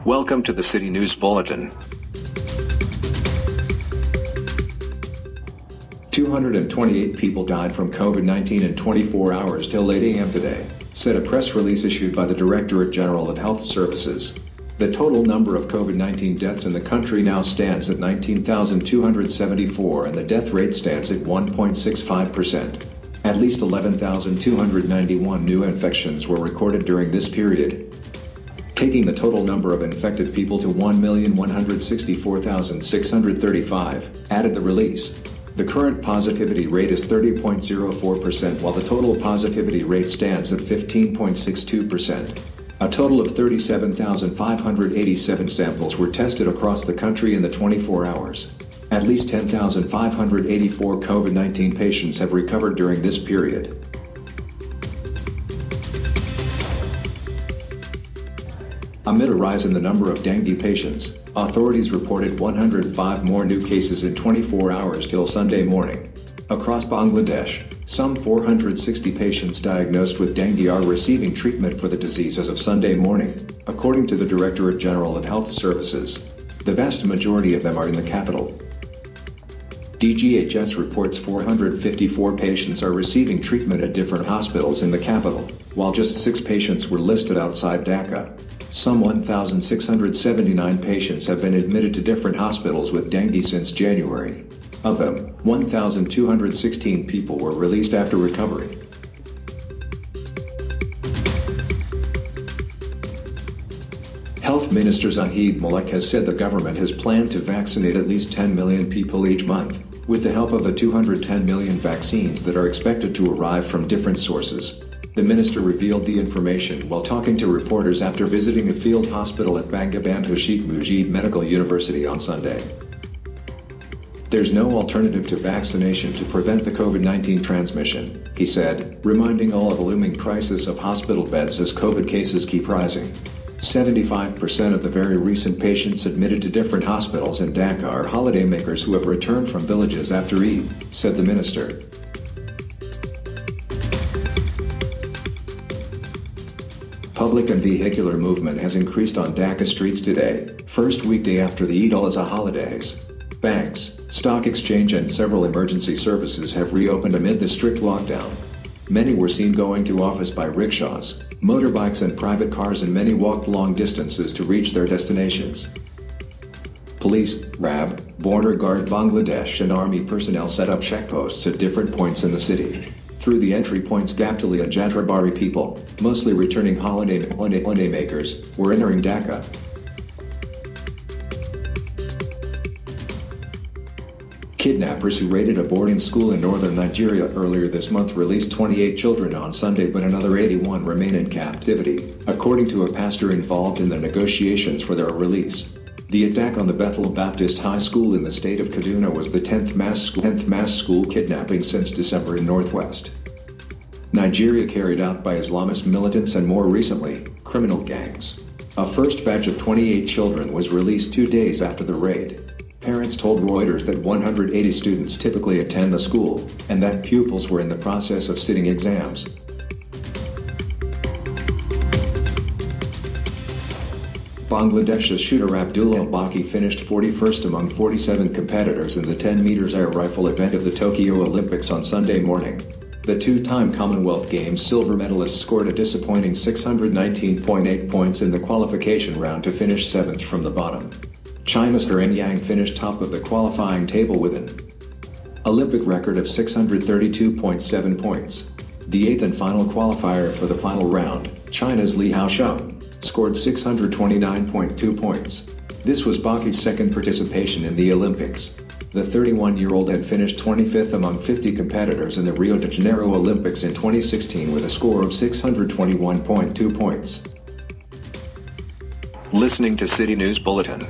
Welcome to the City News Bulletin. 228 people died from COVID-19 in 24 hours till 8 a.m. today, said a press release issued by the Directorate General of Health Services. The total number of COVID-19 deaths in the country now stands at 19,274 and the death rate stands at 1.65%. At least 11,291 new infections were recorded during this period, taking the total number of infected people to 1,164,635, added the release. The current positivity rate is 30.04%, while the total positivity rate stands at 15.62%. A total of 37,587 samples were tested across the country in the 24 hours. At least 10,584 COVID-19 patients have recovered during this period. Amid a rise in the number of dengue patients, authorities reported 105 more new cases in 24 hours till Sunday morning. Across Bangladesh, some 460 patients diagnosed with dengue are receiving treatment for the disease as of Sunday morning, according to the Directorate General of Health Services. The vast majority of them are in the capital. DGHS reports 454 patients are receiving treatment at different hospitals in the capital, while just 6 patients were listed outside Dhaka. Some 1,679 patients have been admitted to different hospitals with dengue since January. Of them, 1,216 people were released after recovery. Health Minister Zahid Malik has said the government has planned to vaccinate at least 10 million people each month, with the help of the 210 million vaccines that are expected to arrive from different sources. The minister revealed the information while talking to reporters after visiting a field hospital at Bangabandhu Sheikh Mujib Medical University on Sunday. There's no alternative to vaccination to prevent the COVID-19 transmission, he said, reminding all of a looming crisis of hospital beds as COVID cases keep rising. 75% of the very recent patients admitted to different hospitals in Dhaka are holidaymakers who have returned from villages after Eid, said the minister. Public and vehicular movement has increased on Dhaka streets today, first weekday after the Eid al-Adha holidays. Banks, stock exchange and several emergency services have reopened amid the strict lockdown. Many were seen going to office by rickshaws, motorbikes and private cars, and many walked long distances to reach their destinations. Police, RAB, Border Guard Bangladesh and Army personnel set up checkposts at different points in the city. Through the entry points, Gaptali and Jatrabari people, mostly returning holidaymakers, were entering Dhaka. Kidnappers who raided a boarding school in northern Nigeria earlier this month released 28 children on Sunday, but another 81 remain in captivity, according to a pastor involved in the negotiations for their release. The attack on the Bethel Baptist High School in the state of Kaduna was the 10th mass school kidnapping since December in Northwest Nigeria, carried out by Islamist militants and more recently, criminal gangs. A first batch of 28 children was released 2 days after the raid. Parents told Reuters that 180 students typically attend the school, and that pupils were in the process of sitting exams. Bangladesh's shooter Abdullah Baki finished 41st among 47 competitors in the 10 meters air rifle event of the Tokyo Olympics on Sunday morning. The two-time Commonwealth Games silver medalist scored a disappointing 619.8 points in the qualification round to finish 7th from the bottom. China's He Yang finished top of the qualifying table with an Olympic record of 632.7 points. The 8th and final qualifier for the final round, China's Li Haosheng, scored 629.2 points. This was Baki's second participation in the Olympics. The 31-year-old had finished 25th among 50 competitors in the Rio de Janeiro Olympics in 2016 with a score of 621.2 points. Listening to City News Bulletin.